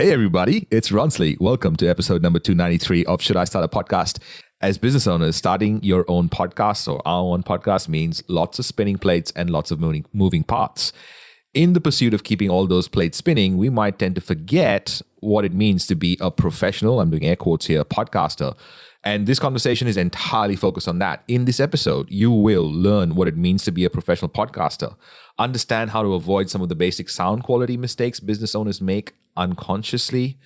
Hey everybody, it's Ronsley. Welcome to episode number 293 of Should I Start a Podcast? As business owners, starting your own podcast or our own podcast means lots of spinning plates and lots of moving parts. In the pursuit of keeping all those plates spinning, we might tend to forget what it means to be a professional, I'm doing air quotes here, podcaster. And this conversation is entirely focused on that. In this episode, you will learn what it means to be a professional podcaster, understand how to avoid some of the basic sound quality mistakes business owners make unconsciously,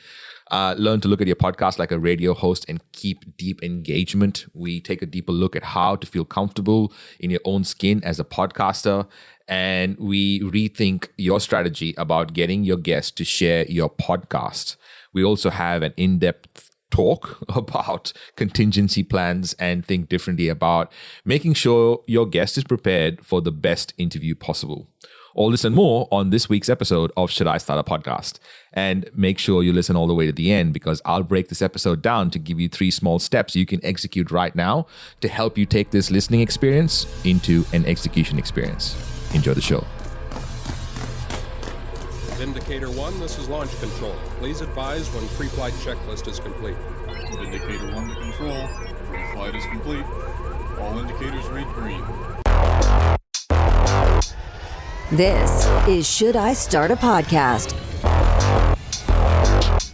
learn to look at your podcast like a radio host and keep deep engagement. We take a deeper look at how to feel comfortable in your own skin as a podcaster, and we rethink your strategy about getting your guests to share your podcast. We also have an in-depth talk about contingency plans and think differently about making sure your guest is prepared for the best interview possible. All this and more on this week's episode of Should I Start a Podcast? And make sure you listen all the way to the end, because I'll break this episode down to give you 3 small steps you can execute right now to help you take this listening experience into an execution experience. Enjoy the show. Indicator 1, this is launch control. Please advise when pre-flight checklist is complete. Indicator 1 to control. Pre-flight is complete. All indicators read green. This is Should I Start a Podcast?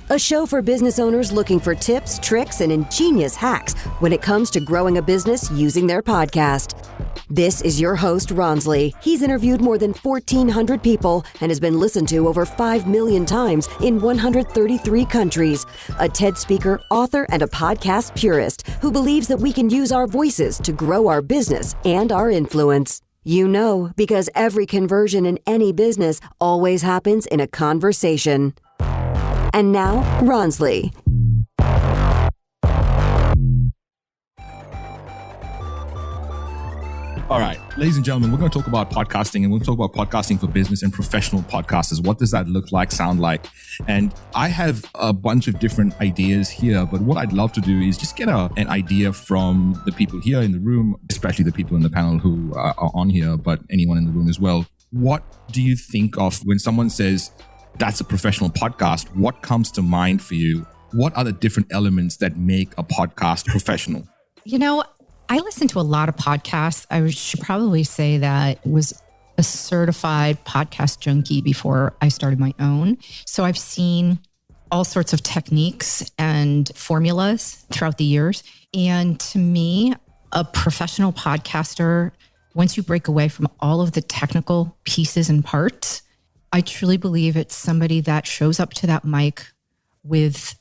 A show for business owners looking for tips, tricks, and ingenious hacks when it comes to growing a business using their podcast. This is your host, Ronsley. He's interviewed more than 1,400 people and has been listened to over 5 million times in 133 countries. A TED speaker, author, and a podcast purist who believes that we can use our voices to grow our business and our influence. You know, because every conversion in any business always happens in a conversation. And now, Ronsley. All right, ladies and gentlemen, we're going to talk about podcasting, and we'll talk about podcasting for business and professional podcasters. What does that look like, sound like? And I have a bunch of different ideas here, but what I'd love to do is just get an idea from the people here in the room, especially the people in the panel who are on here, but anyone in the room as well. What do you think of when someone says that's a professional podcast? What comes to mind for you? What are the different elements that make a podcast professional? You know, I listen to a lot of podcasts. I should probably say that I was a certified podcast junkie before I started my own. So I've seen all sorts of techniques and formulas throughout the years. And to me, a professional podcaster, once you break away from all of the technical pieces and parts, I truly believe it's somebody that shows up to that mic with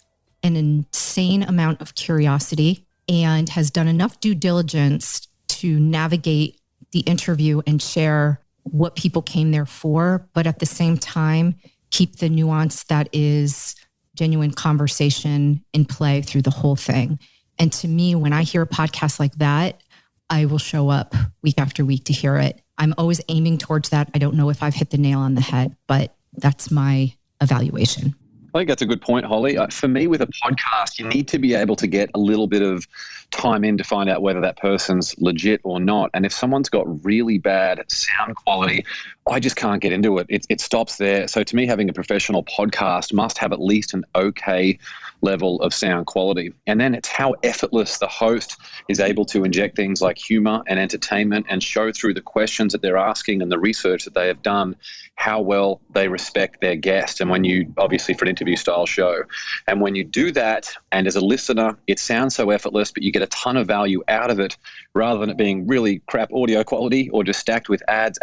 an insane amount of curiosity and has done enough due diligence to navigate the interview and share what people came there for, but at the same time, keep the nuance that is genuine conversation in play through the whole thing. And to me, when I hear a podcast like that, I will show up week after week to hear it. I'm always aiming towards that. I don't know if I've hit the nail on the head, but that's my evaluation. I think that's a good point, Holly. For me, with a podcast, you need to be able to get a little bit of time in to find out whether that person's legit or not. And if someone's got really bad sound quality, I just can't get into it. It stops there. So to me, having a professional podcast must have at least an okay level of sound quality. And then it's how effortless the host is able to inject things like humor and entertainment and show through the questions that they're asking and the research that they have done, how well they respect their guest. And when you, obviously for an interview style show, and when you do that, and as a listener, it sounds so effortless, but you get a ton of value out of it rather than it being really crap audio quality or just stacked with ads.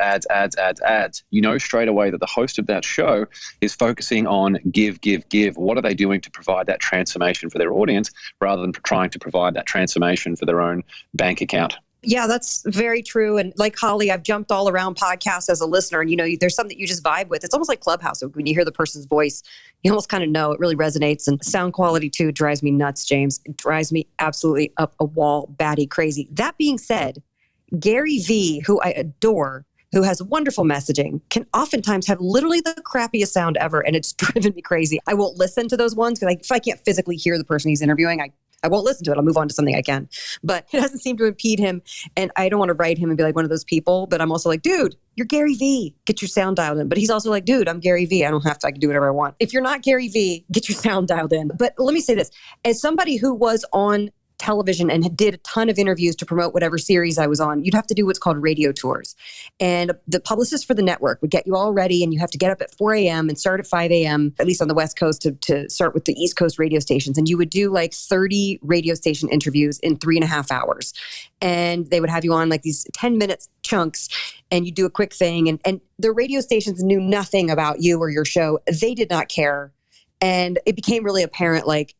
You know straight away that the host of that show is focusing on give. What are they doing to provide that transformation for their audience rather than trying to provide that transformation for their own bank account? Yeah, that's very true. And like Holly, I've jumped all around podcasts as a listener. And, you know, there's something that you just vibe with. It's almost like Clubhouse. When you hear the person's voice, you almost kind of know it really resonates. And sound quality, too, drives me nuts, James. It drives me absolutely up a wall, batty crazy. That being said, Gary Vee, who I adore, who has wonderful messaging, can oftentimes have literally the crappiest sound ever. And it's driven me crazy. I won't listen to those ones because if I can't physically hear the person he's interviewing, I won't listen to it. I'll move on to something I can. But it doesn't seem to impede him. And I don't want to write him and be like one of those people, but I'm also like, dude, you're Gary Vee. Get your sound dialed in. But he's also like, dude, I'm Gary Vee. I don't have to, I can do whatever I want. If you're not Gary Vee, get your sound dialed in. But let me say this. As somebody who was on television and did a ton of interviews to promote whatever series I was on, you'd have to do what's called radio tours. And the publicist for the network would get you all ready, and you have to get up at 4 a.m. and start at 5 a.m., at least on the West Coast, to start with the East Coast radio stations. And you would do like 30 radio station interviews in 3.5 hours. And they would have you on like these 10-minute chunks, and you do a quick thing. And the radio stations knew nothing about you or your show. They did not care. And it became really apparent, like,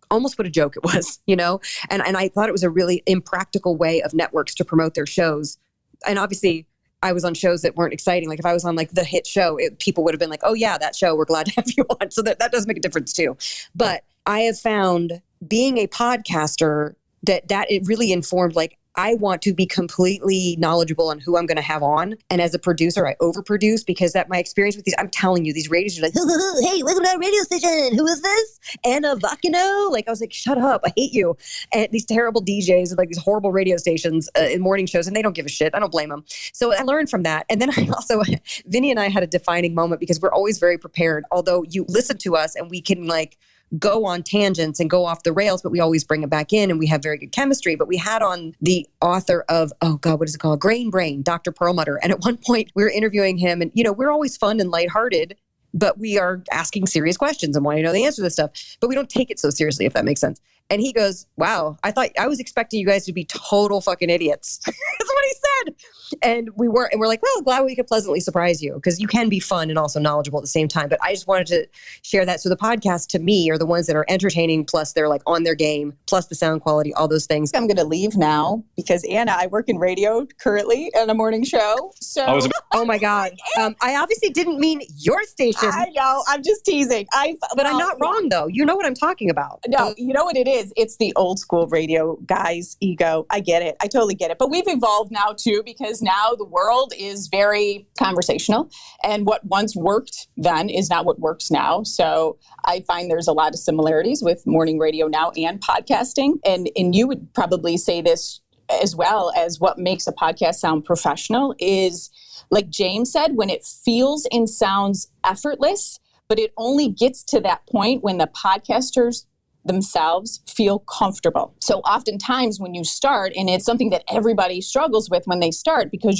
almost what a joke it was, you know? And I thought it was a really impractical way of networks to promote their shows. And obviously, I was on shows that weren't exciting. Like if I was on like the hit show, people would have been like, oh yeah, that show, we're glad to have you on. So that does make a difference too. But I have found being a podcaster that it really informed, like, I want to be completely knowledgeable on who I'm going to have on. And as a producer, I overproduce because that my experience with these, I'm telling you, these radios are like, hey, welcome to our radio station. Who is this? Anna Vacino? Like, I was like, shut up. I hate you. And these terrible DJs, like these horrible radio stations in morning shows, and they don't give a shit. I don't blame them. So I learned from that. And then I also, Vinny and I had a defining moment because we're always very prepared. Although you listen to us and we can like go on tangents and go off the rails, but we always bring it back in and we have very good chemistry. But we had on the author of, oh God, what is it called? Grain Brain, Dr. Perlmutter. And at one point we were interviewing him, and, you know, we're always fun and lighthearted, but we are asking serious questions and wanting to know the answer to this stuff, but we don't take it so seriously, if that makes sense. And he goes, wow, I was expecting you guys to be total fucking idiots. That's what he said. And we were, and we're like, well, glad we could pleasantly surprise you, because you can be fun and also knowledgeable at the same time. But I just wanted to share that. So the podcasts to me are the ones that are entertaining, plus they're like on their game, plus the sound quality, all those things. I'm going to leave now because Anna, I work in radio currently on a morning show. So, oh my God. I obviously didn't mean your station. I know, I'm just teasing. But I'm not wrong though. You know what I'm talking about. No, you know what it is? It's the old school radio guys' ego. I get it. I totally get it. But we've evolved now too, because now the world is very conversational, and what once worked then is not what works now. So I find there's a lot of similarities with morning radio now and podcasting. And you would probably say this as well, as what makes a podcast sound professional is, like James said, when it feels and sounds effortless, but it only gets to that point when the podcasters themselves feel comfortable. So oftentimes when you start, and it's something that everybody struggles with when they start, because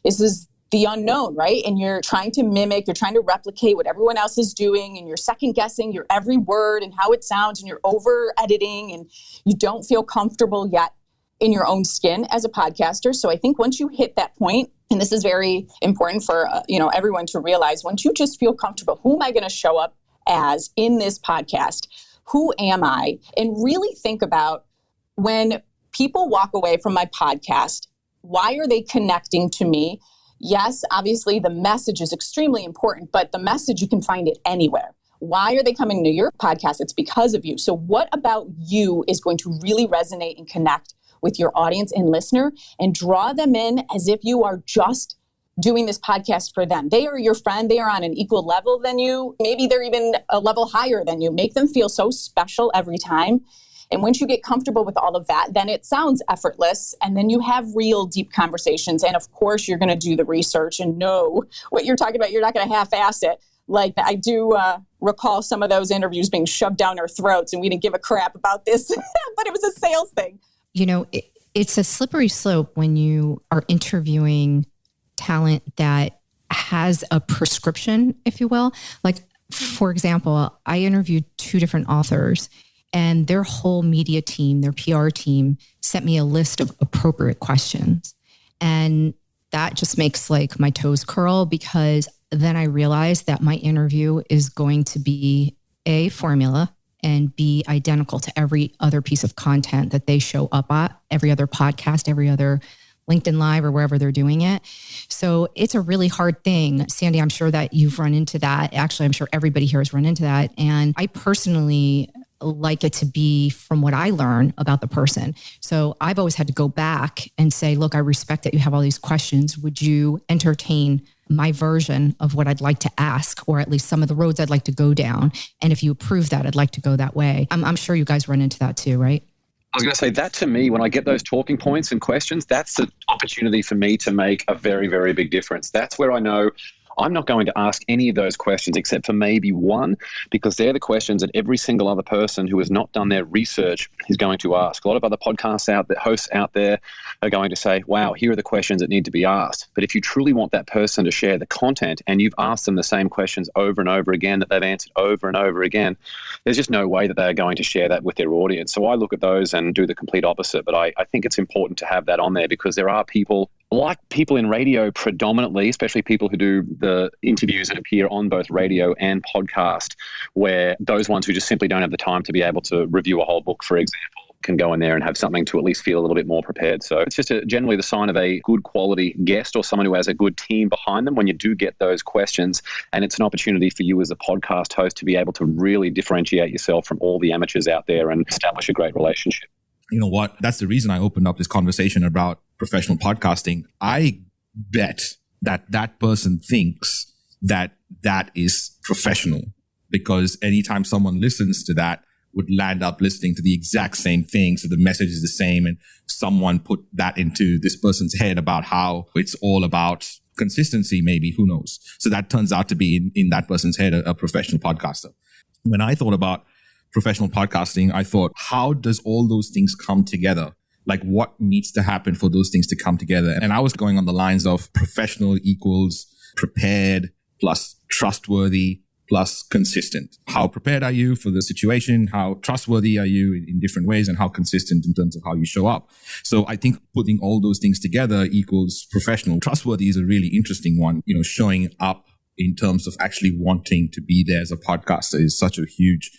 this is the unknown, right? And you're trying to mimic, you're trying to replicate what everyone else is doing, and you're second guessing your every word and how it sounds, and you're over editing, and you don't feel comfortable yet in your own skin as a podcaster. So I think once you hit that point, and this is very important for everyone to realize, once you just feel comfortable, who am I going to show up as in this podcast? Who am I? And really think about, when people walk away from my podcast, why are they connecting to me? Yes, obviously the message is extremely important, but the message, you can find it anywhere. Why are they coming to your podcast? It's because of you. So what about you is going to really resonate and connect with your audience and listener, and draw them in as if you are just doing this podcast for them? They are your friend. They are on an equal level than you. Maybe they're even a level higher than you. Make them feel so special every time. And once you get comfortable with all of that, then it sounds effortless. And then you have real deep conversations. And of course, you're going to do the research and know what you're talking about. You're not going to half-ass it. Like, I do recall some of those interviews being shoved down our throats, and we didn't give a crap about this, but it was a sales thing. You know, it's a slippery slope when you are interviewing talent that has a prescription, if you will. Like, for example, I interviewed 2 different authors, and their whole media team, their PR team, sent me a list of appropriate questions. And that just makes like my toes curl, because then I realized that my interview is going to be A, formula, and be identical to every other piece of content that they show up at, every other podcast, every other LinkedIn Live, or wherever they're doing it. So it's a really hard thing. Sandy, I'm sure that you've run into that. Actually, I'm sure everybody here has run into that. And I personally like it to be from what I learn about the person. So I've always had to go back and say, look, I respect that you have all these questions. Would you entertain my version of what I'd like to ask, or at least some of the roads I'd like to go down? And if you approve that, I'd like to go that way. I'm sure you guys run into that too, right? I was going to say that to me, when I get those talking points and questions, that's the opportunity for me to make a very, very big difference. That's where I know I'm not going to ask any of those questions except for maybe one, because they're the questions that every single other person who has not done their research is going to ask. A lot of other hosts out there are going to say, wow, here are the questions that need to be asked. But if you truly want that person to share the content and you've asked them the same questions over and over again that they've answered over and over again, there's just no way that they're going to share that with their audience. So I look at those and do the complete opposite. But I think it's important to have that on there, because there are people, like people in radio predominantly, especially people who do the interviews that appear on both radio and podcast, where those ones who just simply don't have the time to be able to review a whole book, for example, can go in there and have something to at least feel a little bit more prepared. So it's just generally the sign of a good quality guest or someone who has a good team behind them when you do get those questions. And it's an opportunity for you as a podcast host to be able to really differentiate yourself from all the amateurs out there and establish a great relationship. You know what? That's the reason I opened up this conversation about professional podcasting. I bet that that person thinks that that is professional, because anytime someone listens to that, would land up listening to the exact same thing. So the message is the same. And someone put that into this person's head about how it's all about consistency, maybe, who knows? So that turns out to be in that person's head, a professional podcaster. When I thought about professional podcasting, I thought, how does all those things come together? Like, what needs to happen for those things to come together? And I was going on the lines of professional equals prepared plus trustworthy plus consistent. How prepared are you for the situation? How trustworthy are you in different ways, and how consistent in terms of how you show up? So I think putting all those things together equals professional. Trustworthy is a really interesting one. You know, showing up in terms of actually wanting to be there as a podcaster is such a huge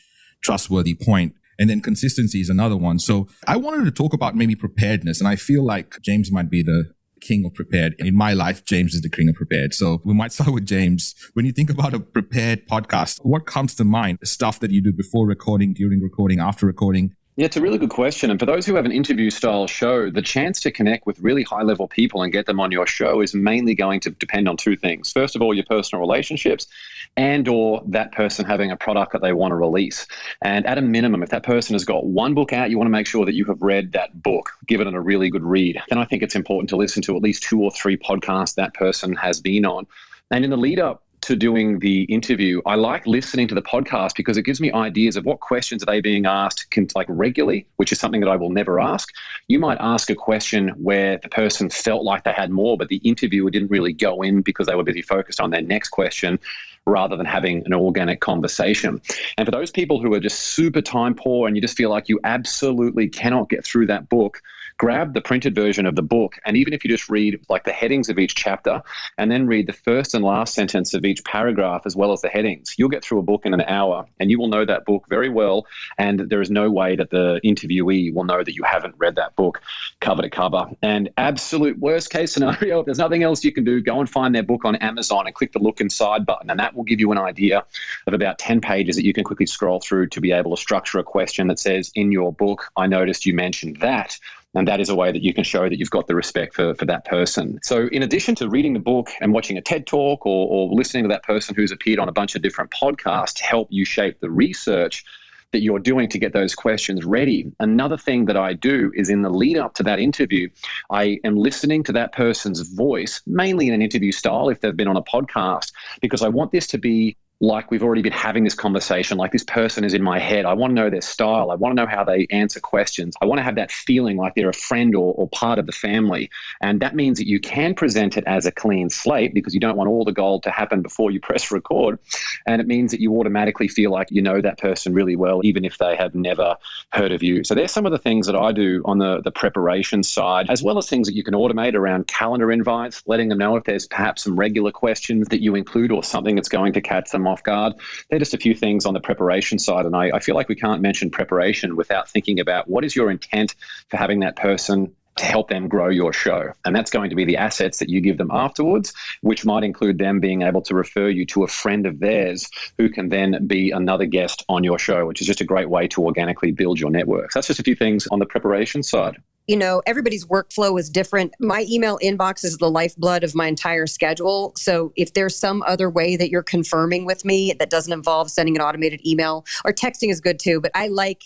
trustworthy point. And then consistency is another one. So I wanted to talk about maybe preparedness. And I feel like James might be the king of prepared. In my life, James is the king of prepared. So we might start with James. When you think about a prepared podcast, what comes to mind? Stuff that you do before recording, during recording, after recording? Yeah, it's a really good question. And for those who have an interview style show, the chance to connect with really high level people and get them on your show is mainly going to depend on two things. First of all, your personal relationships, and or that person having a product that they want to release. And at a minimum, if that person has got one book out, you want to make sure that you have read that book, given it a really good read. Then I think it's important to listen to at least 2 or 3 podcasts that person has been on. And in the lead up to doing the interview, I like listening to the podcast because it gives me ideas of what questions are they being asked regularly, which is something that I will never ask. You might ask a question where the person felt like they had more, but the interviewer didn't really go in because they were busy focused on their next question rather than having an organic conversation. And for those people who are just super time poor and you just feel like you absolutely cannot get through that book, grab the printed version of the book. And even if you just read like the headings of each chapter and then read the first and last sentence of each paragraph as well as the headings, you'll get through a book in an hour and you will know that book very well. And there is no way that the interviewee will know that you haven't read that book cover to cover. And absolute worst case scenario, if there's nothing else you can do, go and find their book on Amazon and click the look inside button. And that will give you an idea of about 10 pages that you can quickly scroll through to be able to structure a question that says, in your book, I noticed you mentioned that. And that is a way that you can show that you've got the respect for that person. So in addition to reading the book and watching a TED Talk or listening to that person who's appeared on a bunch of different podcasts to help you shape the research that you're doing to get those questions ready, another thing that I do is in the lead up to that interview, I am listening to that person's voice, mainly in an interview style if they've been on a podcast, because I want this to be like we've already been having this conversation, like this person is in my head. I want to know their style. I want to know how they answer questions. I want to have that feeling like they're a friend or part of the family. And that means that you can present it as a clean slate because you don't want all the gold to happen before you press record. And it means that you automatically feel like you know that person really well, even if they have never heard of you. So there's some of the things that I do on the preparation side, as well as things that you can automate around calendar invites, letting them know if there's perhaps some regular questions that you include or something that's going to catch them off guard. They're just a few things on the preparation side. And I feel like we can't mention preparation without thinking about what is your intent for having that person to help them grow your show. And that's going to be the assets that you give them afterwards, which might include them being able to refer you to a friend of theirs who can then be another guest on your show, which is just a great way to organically build your network. So that's just a few things on the preparation side. You know, everybody's workflow is different. My email inbox is the lifeblood of my entire schedule. So if there's some other way that you're confirming with me that doesn't involve sending an automated email, or texting is good too, but I like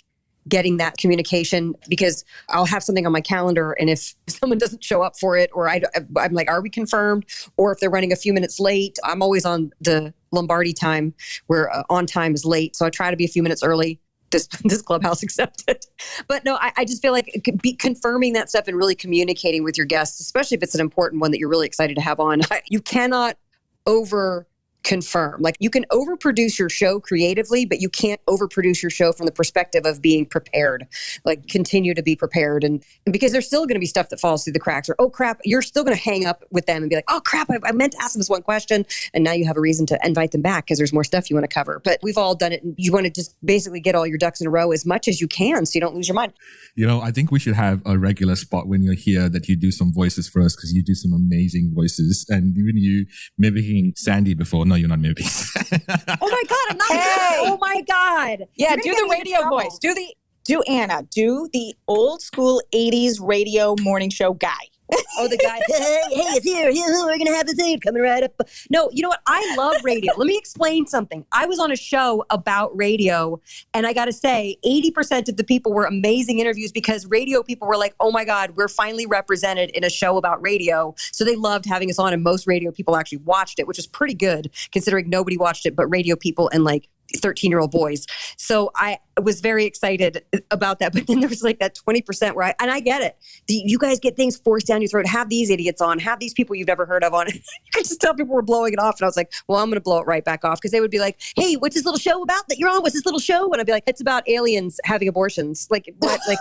getting that communication, because I'll have something on my calendar, and if someone doesn't show up for it, or I'm like, are we confirmed? Or if they're running a few minutes late, I'm always on the Lombardi time where on time is late. So I try to be a few minutes early. This Clubhouse accepted. But no, I just feel like confirming that stuff and really communicating with your guests, especially if it's an important one that you're really excited to have on. You cannot over confirm. Like, you can overproduce your show creatively, but you can't overproduce your show from the perspective of being prepared. Like, continue to be prepared. And because there's still going to be stuff that falls through the cracks, or, oh crap, you're still going to hang up with them and be like, oh crap, I meant to ask them this one question. And now you have a reason to invite them back because there's more stuff you want to cover. But we've all done it. And you want to just basically get all your ducks in a row as much as you can so you don't lose your mind. I think we should have a regular spot when you're here that you do some voices for us, because you do some amazing voices. And even you mimicking Sandy before. No, you're not mimicking. Oh my God, I'm not. Hey. Oh my God. Yeah, do the radio voice. Do Anna. Do the old school 80s radio morning show guy. Oh, the guy, hey, it's here. We're going to have the thing coming right up. No, you know what? I love radio. Let me explain something. I was on a show about radio, and I got to say, 80% of the people were amazing interviews, because radio people were like, oh my God, we're finally represented in a show about radio. So they loved having us on, and most radio people actually watched it, which is pretty good considering nobody watched it but radio people and like 13-year-old boys. So I was very excited about that. But then there was like that 20% where I get it. You guys get things forced down your throat. Have these idiots on. Have these people you've never heard of on. You could just tell people were blowing it off. And I was like, well, I'm going to blow it right back off. Because they would be like, hey, what's this little show about that you're on? What's this little show? And I'd be like, it's about aliens having abortions. Like, what? Like,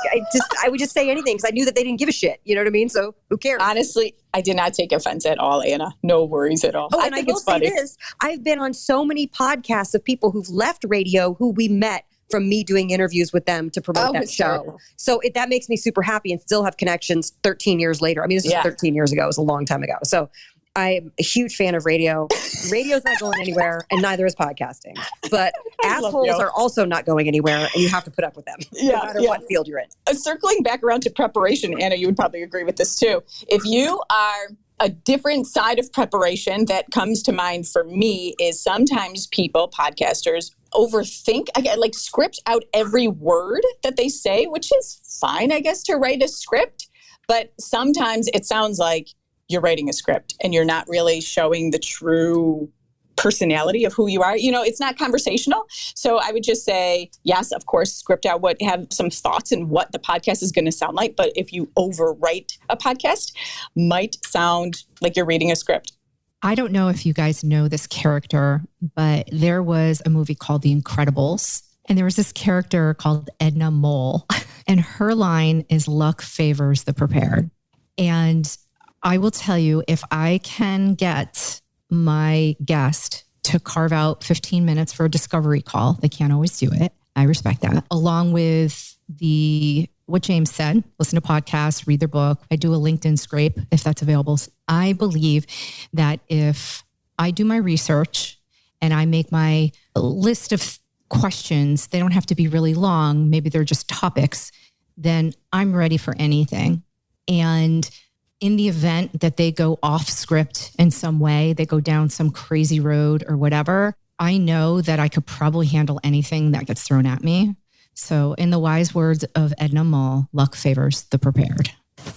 I would just say anything because I knew that they didn't give a shit. You know what I mean? So who cares? Honestly, I did not take offense at all, Anna. No worries at all. Oh, and I will say this. I've been on so many podcasts of people who've left radio who we met from me doing interviews with them to promote that show. So that makes me super happy and still have connections 13 years later. I mean, this is 13 years ago. It was a long time ago. So I'm a huge fan of radio. Radio's not going anywhere, and neither is podcasting. But assholes are also not going anywhere, and you have to put up with them, no matter what field you're in. Circling back around to preparation, Anna, you would probably agree with this too. If you are a different side of preparation that comes to mind for me is sometimes people, podcasters, overthink, like script out every word that they say, which is fine, I guess, to write a script. But sometimes it sounds like you're writing a script and you're not really showing the true personality of who you are. It's not conversational. So I would just say, yes, of course, script out have some thoughts in what the podcast is going to sound like. But if you overwrite a podcast, might sound like you're reading a script. I don't know if you guys know this character, but there was a movie called The Incredibles. And there was this character called Edna Mole. And her line is, luck favors the prepared. And I will tell you, if I can get my guest to carve out 15 minutes for a discovery call, they can't always do it. I respect that. Along with what James said, listen to podcasts, read their book. I do a LinkedIn scrape if that's available. I believe that if I do my research and I make my list of questions, they don't have to be really long. Maybe they're just topics. Then I'm ready for anything. And in the event that they go off script in some way, they go down some crazy road or whatever, I know that I could probably handle anything that gets thrown at me. So in the wise words of Edna Mole, luck favors the prepared.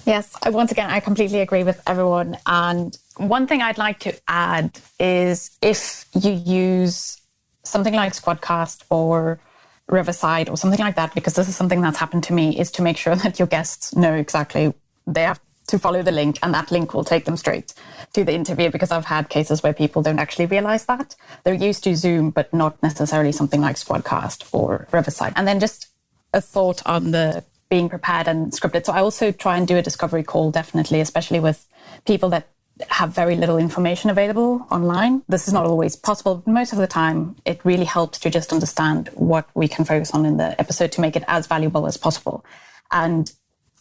Yes, once again, I completely agree with everyone. And one thing I'd like to add is if you use something like Squadcast or Riverside or something like that, because this is something that's happened to me, is to make sure that your guests know exactly they have to follow the link, and that link will take them straight to the interview, because I've had cases where people don't actually realize that. They're used to Zoom, but not necessarily something like Squadcast or Riverside. And then just a thought on the being prepared and scripted. So I also try and do a discovery call, definitely, especially with people that have very little information available online. This is not always possible, but most of the time it really helps to just understand what we can focus on in the episode to make it as valuable as possible. And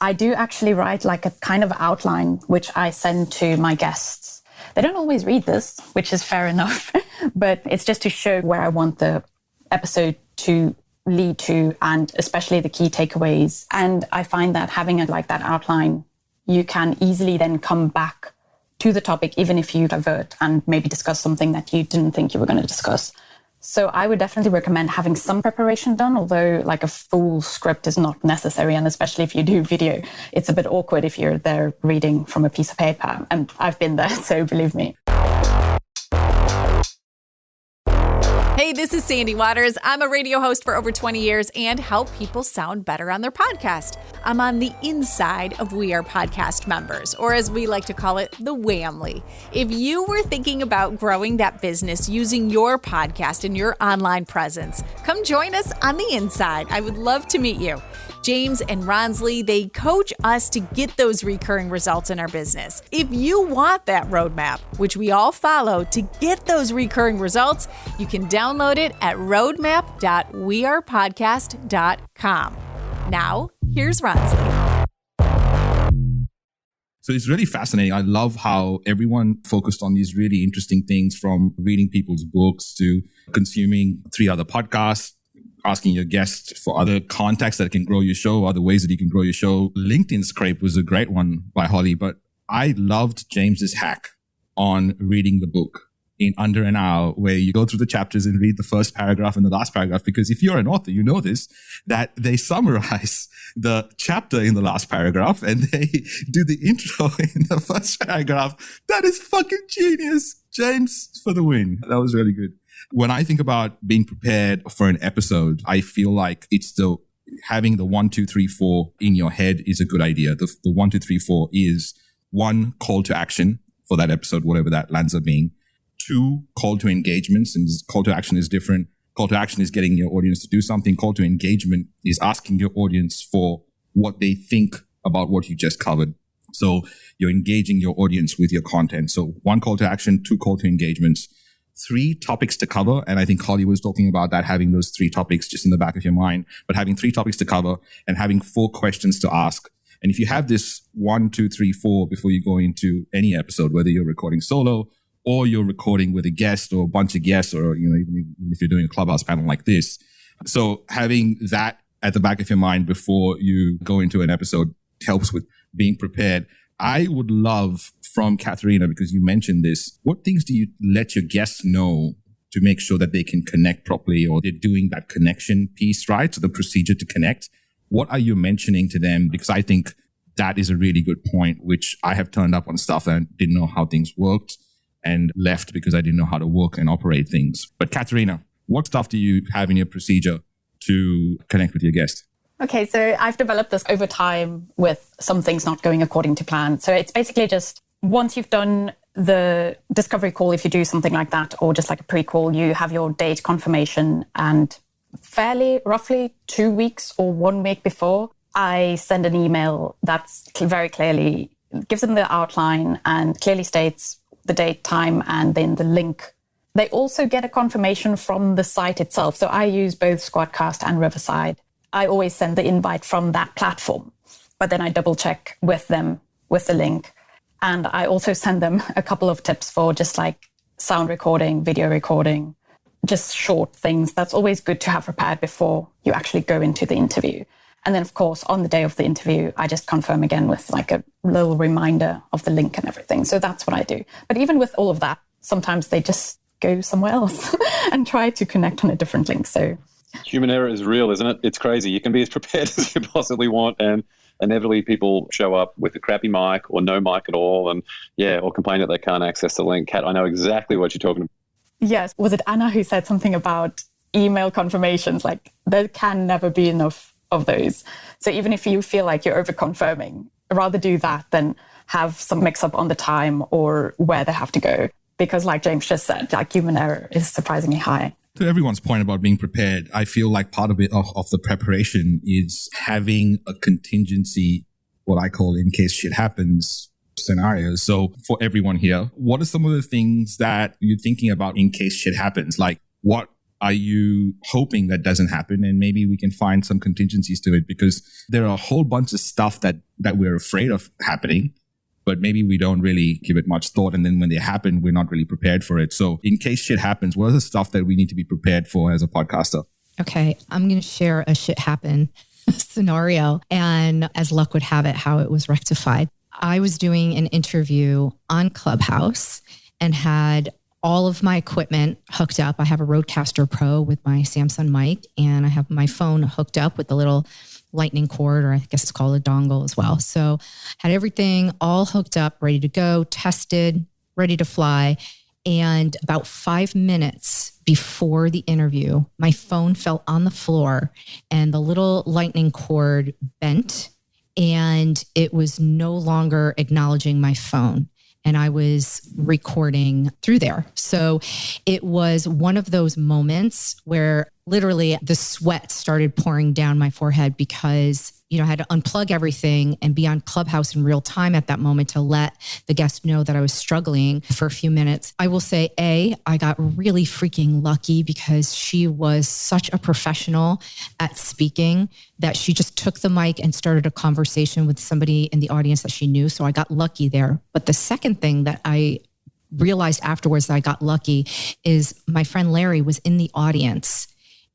I do actually write like a kind of outline, which I send to my guests. They don't always read this, which is fair enough, but it's just to show where I want the episode to lead to, and especially the key takeaways. And I find that having it like that outline, you can easily then come back to the topic, even if you divert and maybe discuss something that you didn't think you were going to discuss. So I would definitely recommend having some preparation done, although like a full script is not necessary. And especially if you do video, it's a bit awkward if you're there reading from a piece of paper. And I've been there, so believe me. Hey, this is Sandy Waters. I'm a radio host for over 20 years and help people sound better on their podcast. I'm on the inside of We Are Podcast members, or as we like to call it, the Whamly. If you were thinking about growing that business using your podcast and your online presence, come join us on the inside. I would love to meet you. James and Ronsley, they coach us to get those recurring results in our business. If you want that roadmap, which we all follow to get those recurring results, you can download it at roadmap.wearepodcast.com. Now, here's Ronsley. So it's really fascinating. I love how everyone focused on these really interesting things, from reading people's books to consuming 3 other podcasts, asking your guests for other contacts that can grow your show, other ways that you can grow your show. LinkedIn Scrape was a great one by Holly, but I loved James's hack on reading the book in under an hour, where you go through the chapters and read the first paragraph and the last paragraph. Because if you're an author, you know this, that they summarize the chapter in the last paragraph and they do the intro in the first paragraph. That is fucking genius. James, for the win. That was really good. When I think about being prepared for an episode, I feel like it's having the 1, 2, 3, 4 in your head is a good idea. The 1, 2, 3, 4 is 1, call to action for that episode, whatever that lands up being. 2, call to engagements, and call to action is different. Call to action is getting your audience to do something. Call to engagement is asking your audience for what they think about what you just covered. So you're engaging your audience with your content. So 1, call to action, 2, call to engagements. 3 topics to cover. And I think Holly was talking about that, having those 3 topics just in the back of your mind, but having 3 topics to cover and having 4 questions to ask. And if you have this 1, 2, 3, 4 before you go into any episode, whether you're recording solo or you're recording with a guest or a bunch of guests, or, even if you're doing a Clubhouse panel like this. So having that at the back of your mind before you go into an episode helps with being prepared. I would love from Katharina, because you mentioned this, what things do you let your guests know to make sure that they can connect properly, or they're doing that connection piece, right? So the procedure to connect. What are you mentioning to them? Because I think that is a really good point, which I have turned up on stuff and didn't know how things worked and left because I didn't know how to work and operate things. But Katharina, what stuff do you have in your procedure to connect with your guest? Okay, so I've developed this over time with some things not going according to plan. So it's basically just once you've done the discovery call, if you do something like that, or just like a pre-call, you have your date confirmation, and roughly 2 weeks or 1 week before, I send an email that's very clearly gives them the outline and clearly states the date, time, and then the link. They also get a confirmation from the site itself. So I use both Squadcast and Riverside. I always send the invite from that platform, but then I double check with them with the link. And I also send them a couple of tips for just like sound recording, video recording, just short things. That's always good to have prepared before you actually go into the interview. And then, of course, on the day of the interview, I just confirm again with like a little reminder of the link and everything. So that's what I do. But even with all of that, sometimes they just go somewhere else and try to connect on a different link. So human error is real, isn't it? It's crazy. You can be as prepared as you possibly want, and inevitably people show up with a crappy mic or no mic at all, and or complain that they can't access the link. Kat, I know exactly what you're talking about. Yes. Was it Anna who said something about email confirmations? Like, there can never be enough of those. So even if you feel like you're over confirming, rather do that than have some mix up on the time or where they have to go. Because like James just said, like human error is surprisingly high. To everyone's point about being prepared, I feel like part of it, of the preparation, is having a contingency, what I call in case shit happens scenarios. So for everyone here, what are some of the things that you're thinking about in case shit happens? Like, what are you hoping that doesn't happen? And maybe we can find some contingencies to it, because there are a whole bunch of stuff that we're afraid of happening, but maybe we don't really give it much thought. And then when they happen, we're not really prepared for it. So in case shit happens, what are the stuff that we need to be prepared for as a podcaster? Okay, I'm going to share a shit happen scenario, and as luck would have it, how it was rectified. I was doing an interview on Clubhouse and had all of my equipment hooked up. I have a Rodecaster Pro with my Samsung mic, and I have my phone hooked up with the little lightning cord, or I guess it's called a dongle as well. So had everything all hooked up, ready to go, tested, ready to fly. And about 5 minutes before the interview, my phone fell on the floor and the little lightning cord bent, and it was no longer acknowledging my phone. And I was recording through there. So it was one of those moments where literally the sweat started pouring down my forehead because, I had to unplug everything and be on Clubhouse in real time at that moment to let the guest know that I was struggling for a few minutes. I will say, I got really freaking lucky because she was such a professional at speaking that she just took the mic and started a conversation with somebody in the audience that she knew. So I got lucky there. But the second thing that I realized afterwards that I got lucky is my friend Larry was in the audience.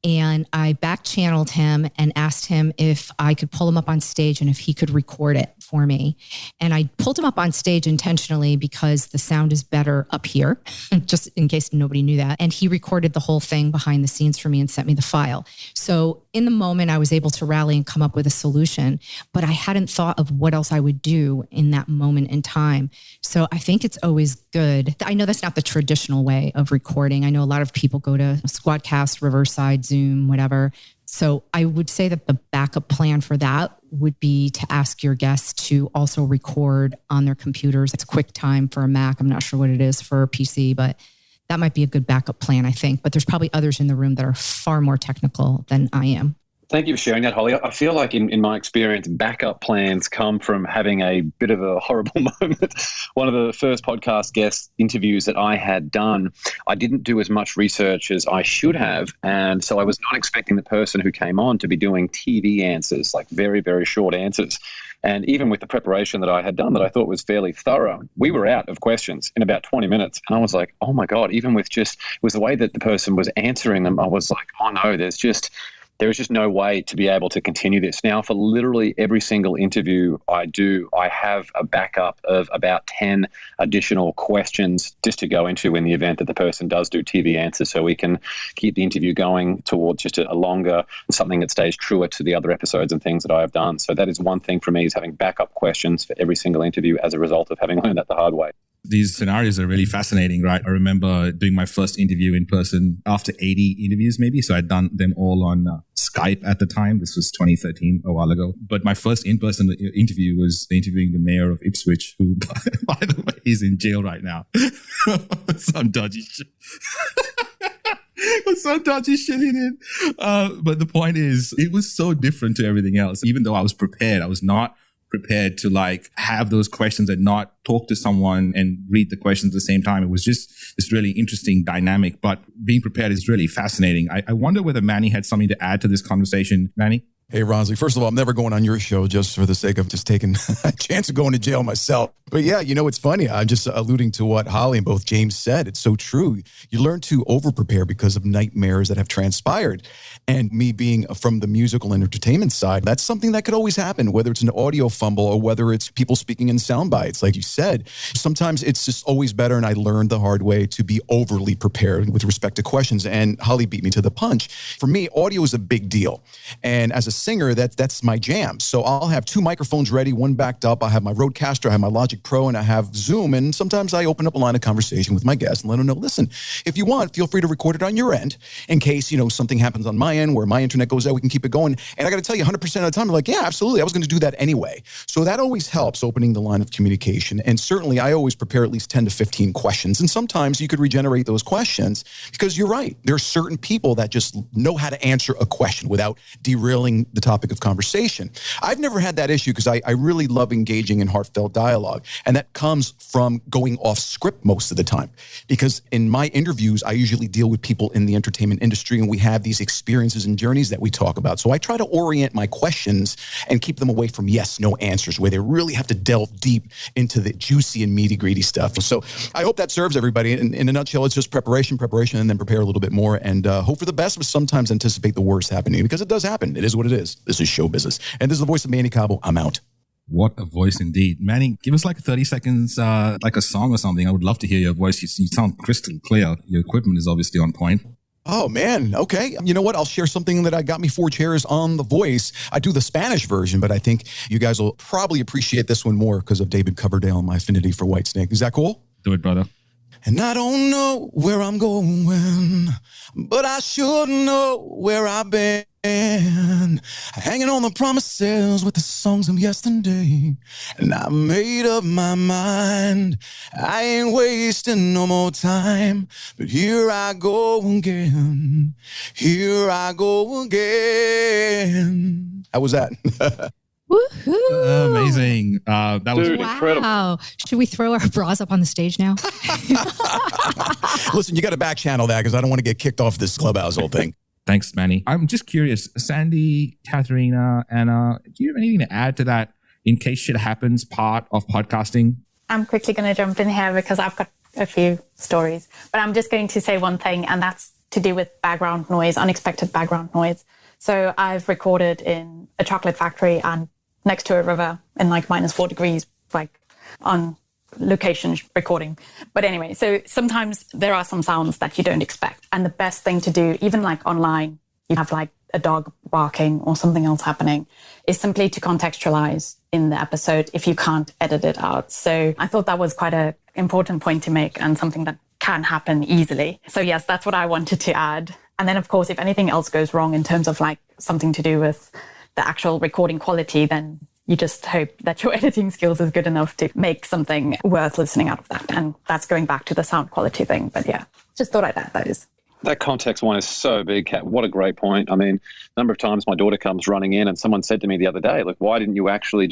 And I back channeled him and asked him if I could pull him up on stage and if he could record it for me. And I pulled him up on stage intentionally because the sound is better up here, just in case nobody knew that. And he recorded the whole thing behind the scenes for me and sent me the file. So in the moment, I was able to rally and come up with a solution, but I hadn't thought of what else I would do in that moment in time. So I think it's always good. I know that's not the traditional way of recording. I know a lot of people go to Squadcast, Riverside, Zoom, whatever. So I would say that the backup plan for that would be to ask your guests to also record on their computers. It's QuickTime for a Mac. I'm not sure what it is for a PC, but that might be a good backup plan, I think. But there's probably others in the room that are far more technical than I am. Thank you for sharing that, Holly. I feel like in my experience, backup plans come from having a bit of a horrible moment. One of the first podcast guest interviews that I had done, I didn't do as much research as I should have. And so I was not expecting the person who came on to be doing TV answers, like very, very short answers. And even with the preparation that I had done that I thought was fairly thorough, we were out of questions in about 20 minutes. And I was like, oh my God, even with just, it was the way that the person was answering them, I was like, oh no, there is just no way to be able to continue this. Now, for literally every single interview I do, I have a backup of about 10 additional questions just to go into in the event that the person does do TV answers, so we can keep the interview going towards just a longer, something that stays truer to the other episodes and things that I have done. So that is one thing for me, is having backup questions for every single interview as a result of having learned that the hard way. These scenarios are really fascinating, right? I remember doing my first interview in person after 80 interviews maybe. So I'd done them all on Skype at the time. This was 2013, a while ago. But my first in-person interview was interviewing the mayor of Ipswich, who, by the way, is in jail right now. Some dodgy shit. Some dodgy shit in it. But the point is, it was so different to everything else. Even though I was prepared, I was not prepared to have those questions and not talk to someone and read the questions at the same time. It was just this really interesting dynamic, but being prepared is really fascinating. I wonder whether Manny had something to add to this conversation. Manny? Hey, Ronsley, first of all, I'm never going on your show just for the sake of just taking a chance of going to jail myself. But yeah, it's funny. I'm just alluding to what Holly and both James said. It's so true. You learn to over-prepare because of nightmares that have transpired. And me being from the musical and entertainment side, that's something that could always happen, whether it's an audio fumble or whether it's people speaking in sound bites. Like you said, sometimes it's just always better, and I learned the hard way, to be overly prepared with respect to questions. And Holly beat me to the punch. For me, audio is a big deal. And as a singer, that's my jam. So I'll have 2 microphones ready, one backed up. I have my Rodecaster, I have my Logic Pro, and I have Zoom. And sometimes I open up a line of conversation with my guests and let them know, listen, if you want, feel free to record it on your end in case, something happens on my end where my internet goes out, we can keep it going. And I got to tell you, 100% of the time, I'm like, yeah, absolutely. I was going to do that anyway. So that always helps, opening the line of communication. And certainly I always prepare at least 10 to 15 questions. And sometimes you could regenerate those questions, because you're right. There are certain people that just know how to answer a question without derailing the topic of conversation. I've never had that issue because I really love engaging in heartfelt dialogue. And that comes from going off script most of the time. Because in my interviews, I usually deal with people in the entertainment industry, and we have these experiences and journeys that we talk about. So I try to orient my questions and keep them away from yes, no answers, where they really have to delve deep into the juicy and meaty, greedy stuff. So I hope that serves everybody. In a nutshell, it's just preparation, and then prepare a little bit more, and hope for the best, but sometimes anticipate the worst happening, because it does happen. It is what it is. This is show business. And this is the voice of Manny Cabo. I'm out. What a voice indeed. Manny, give us like 30 seconds, like a song or something. I would love to hear your voice. You sound crystal clear. Your equipment is obviously on point. Oh, man. Okay. You know what? I'll share something that I got me 4 chairs on The Voice. I do the Spanish version, but I think you guys will probably appreciate this one more because of David Coverdale and my affinity for Whitesnake. Is that cool? Do it, brother. And I don't know where I'm going, but I should know where I've been. Hanging on the promises with the songs of yesterday. And I made up my mind. I ain't wasting no more time. But here I go again. Here I go again. How was that? Woohoo! Amazing. That was incredible. Wow. Should we throw our bras up on the stage now? Listen, you got to back channel that because I don't want to get kicked off this Clubhouse whole thing. Thanks, Manny. I'm just curious, Sandy, Katharina, Anna, do you have anything to add to that in case shit happens part of podcasting? I'm quickly going to jump in here because I've got a few stories, but I'm just going to say one thing, and that's to do with background noise, unexpected background noise. So I've recorded in a chocolate factory and next to a river in like -4 degrees, like on location recording. But anyway, so sometimes there are some sounds that you don't expect. And the best thing to do, even like online, you have like a dog barking or something else happening, is simply to contextualize in the episode if you can't edit it out. So I thought that was quite an important point to make and something that can happen easily. So yes, that's what I wanted to add. And then of course, if anything else goes wrong in terms of like something to do with the actual recording quality, then you just hope that your editing skills is good enough to make something worth listening out of that. And that's going back to the sound quality thing. But yeah, just thought I'd add those. That context one is so big, Kat. What a great point. I mean, a number of times my daughter comes running in and someone said to me the other day, like, why didn't you actually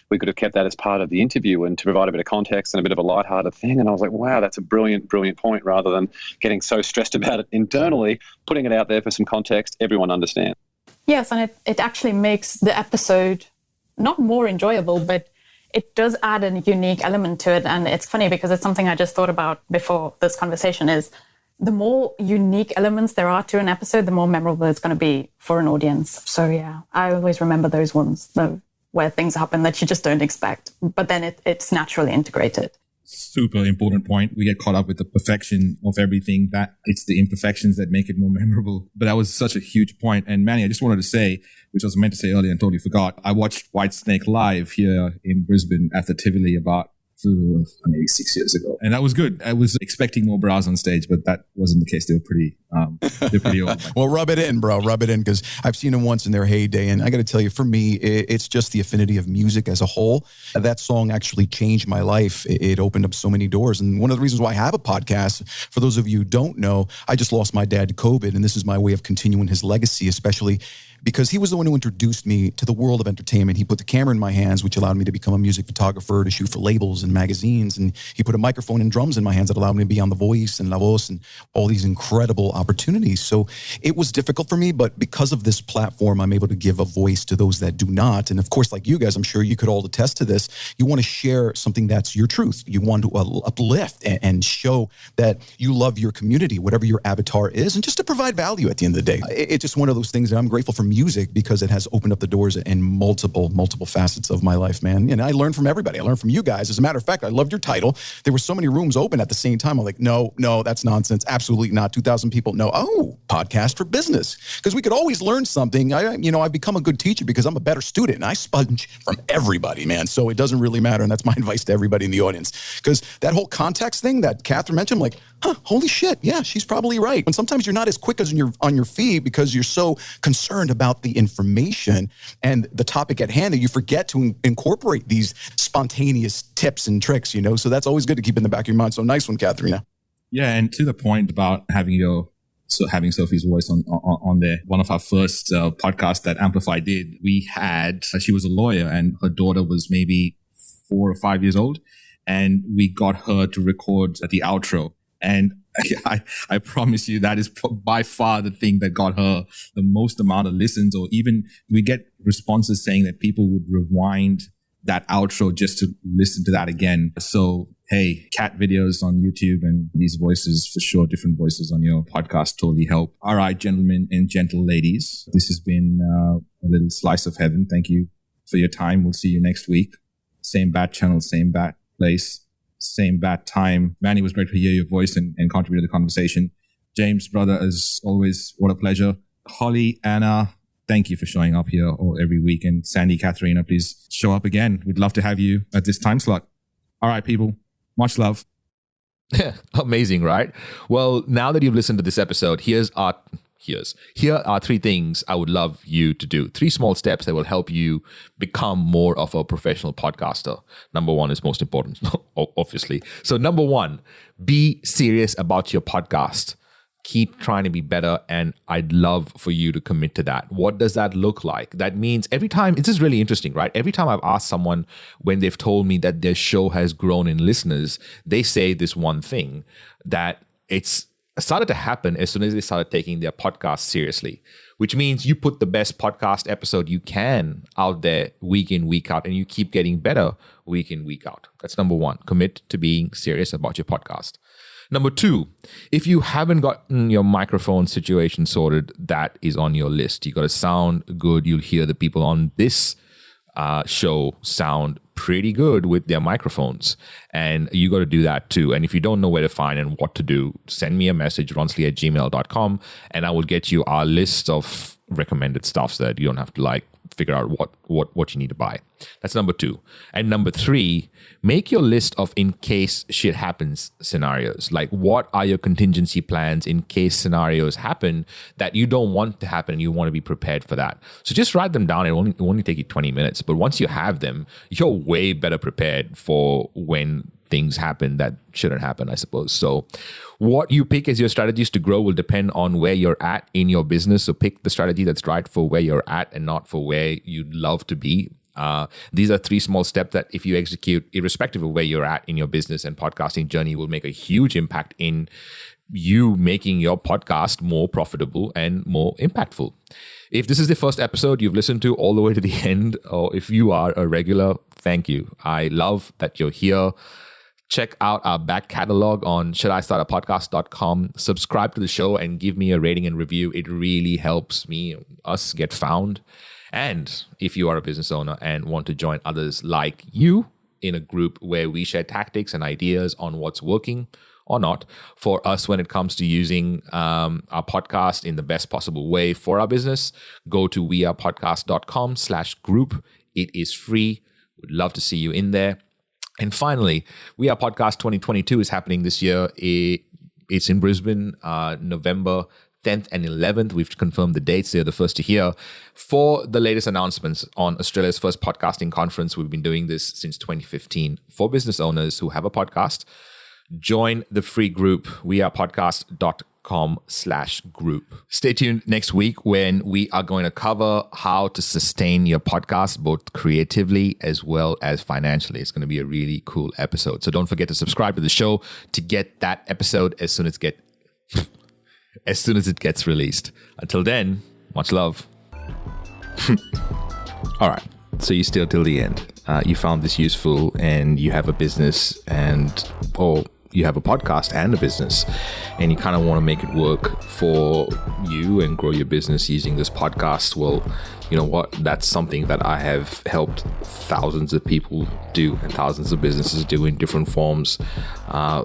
we could have kept that as part of the interview and to provide a bit of context and a bit of a lighthearted thing. And I was like, wow, that's a brilliant, brilliant point, rather than getting so stressed about it internally, putting it out there for some context, everyone understands. Yes, and it actually makes the episode not more enjoyable, but it does add a unique element to it. And it's funny because it's something I just thought about before this conversation is the more unique elements there are to an episode, the more memorable it's going to be for an audience. So yeah, I always remember those ones though, where things happen that you just don't expect, but then it's naturally integrated. Super important point. We get caught up with the perfection of everything, that it's the imperfections that make it more memorable. But that was such a huge point. And Manny, I just wanted to say, which I was meant to say earlier and totally forgot, I watched Whitesnake live here in Brisbane at the Tivoli about maybe 6 years ago. And that was good. I was expecting more bras on stage, but that wasn't the case. They were pretty old. Well, rub it in, bro. Rub it in, because I've seen them once in their heyday. And I got to tell you, for me, it's just the affinity of music as a whole. That song actually changed my life. It opened up so many doors. And one of the reasons why I have a podcast, for those of you who don't know, I just lost my dad to COVID. And this is my way of continuing his legacy, especially because he was the one who introduced me to the world of entertainment. He put the camera in my hands, which allowed me to become a music photographer, to shoot for labels and magazines. And he put a microphone and drums in my hands that allowed me to be on The Voice and La Voz and all these incredible opportunities. So it was difficult for me, but because of this platform, I'm able to give a voice to those that do not. And of course, like you guys, I'm sure you could all attest to this. You want to share something that's your truth. You want to uplift and show that you love your community, whatever your avatar is, and just to provide value at the end of the day. It's just one of those things that I'm grateful for music, because it has opened up the doors in multiple facets of my life, man. And I learned from everybody. I learned from you guys. As a matter of fact, I loved your title. There were so many rooms open at the same time. I'm like, no, that's nonsense. Absolutely not. 2,000 people. No. Oh, podcast for business. Because we could always learn something. I've become a good teacher because I'm a better student and I sponge from everybody, man. So it doesn't really matter. And that's my advice to everybody in the audience. Because that whole context thing that Catherine mentioned, I'm like, holy shit. Yeah, she's probably right. And sometimes you're not as quick as on your feet because you're so concerned about the information and the topic at hand that you forget to incorporate these spontaneous tips and tricks, So that's always good to keep in the back of your mind. So nice one, Katharina. Yeah, and to the point about having Sophie's voice on there. One of our first podcasts that Amplify did, she was a lawyer and her daughter was maybe 4 or 5 years old, and we got her to record the outro. And I promise you that is by far the thing that got her the most amount of listens, or even we get responses saying that people would rewind that outro just to listen to that again. So, hey, cat videos on YouTube and these voices, for sure, different voices on your podcast totally help. All right, gentlemen and gentle ladies, this has been a little slice of heaven. Thank you for your time. We'll see you next week. Same bat channel, same bat place, same bat time. Manny, it was great to hear your voice and contribute to the conversation. James, brother, as always, what a pleasure. Holly, Anna, thank you for showing up here every week. And Sandy, Katharina, please show up again. We'd love to have you at this time slot. All right, people. Much love. Amazing, right? Well, now that you've listened to this episode, here are 3 things I would love you to do. 3 small steps that will help you become more of a professional podcaster. Number 1 is most important, obviously. So number 1, be serious about your podcast. Keep trying to be better, and I'd love for you to commit to that. What does that look like? That means every time, this is really interesting, right? Every time I've asked someone when they've told me that their show has grown in listeners, they say this one thing, that it's started to happen as soon as they started taking their podcast seriously, which means you put the best podcast episode you can out there week in, week out, and you keep getting better week in, week out. That's number 1. Commit to being serious about your podcast. Number 2, if you haven't gotten your microphone situation sorted, that is on your list. You got to sound good. You'll hear the people on this show sound pretty good with their microphones, and you got to do that too. And if you don't know where to find and what to do, send me a message, ronsley@gmail.com, and I will get you our list of recommended stuff so that you don't have to figure out what you need to buy. That's number 2. And number 3, make your list of in case shit happens scenarios. Like, what are your contingency plans in case scenarios happen that you don't want to happen and you want to be prepared for that? So just write them down. It will only take you 20 minutes. But once you have them, you're way better prepared for when things happen that shouldn't happen, I suppose. So what you pick as your strategies to grow will depend on where you're at in your business. So pick the strategy that's right for where you're at and not for where you'd love to be. These are 3 small steps that if you execute, irrespective of where you're at in your business and podcasting journey, will make a huge impact in you making your podcast more profitable and more impactful. If this is the first episode you've listened to all the way to the end, or if you are a regular, thank you. I love that you're here. Check out our back catalog on shouldiStartAPodcast.com. Subscribe to the show and give me a rating and review. It really helps us get found. And if you are a business owner and want to join others like you in a group where we share tactics and ideas on what's working or not for us when it comes to using our podcast in the best possible way for our business, go to wearepodcast.com/group. It is free. We'd love to see you in there. And finally, We Are Podcast 2022 is happening this year. It's in Brisbane, November 10th and 11th. We've confirmed the dates. They're the first to hear. For the latest announcements on Australia's first podcasting conference, we've been doing this since 2015. For business owners who have a podcast, join the free group, wearepodcast.com/group. Stay tuned next week when we are going to cover how to sustain your podcast, both creatively as well as financially. It's going to be a really cool episode. So don't forget to subscribe to the show to get that episode as soon as it gets released. Until then, much love. All right. So you stayed till the end. You found this useful, and you have a business or you have a podcast and a business, and you kind of want to make it work for you and grow your business using this podcast. Well, you know what? That's something that I have helped thousands of people do and thousands of businesses do in different forms,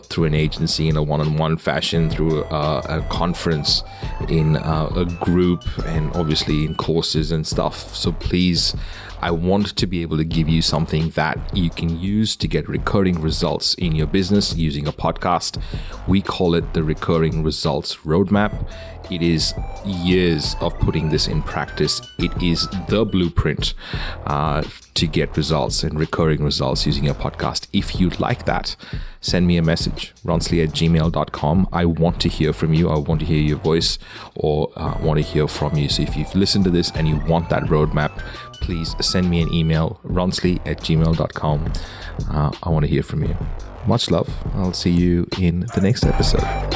through an agency in a one-on-one fashion, through a conference, in a group, and obviously in courses and stuff. So please, I want to be able to give you something that you can use to get recurring results in your business using a podcast. We call it the Recurring Results Roadmap. It is years of putting this in practice. It is the blueprint to get results and recurring results using a podcast. If you'd like that, send me a message, ronsley@gmail.com. I want to hear from you. I want to hear your voice, or want to hear from you. So if you've listened to this and you want that roadmap, please send me an email, ronsley@gmail.com. I want to hear from you. Much love. I'll see you in the next episode.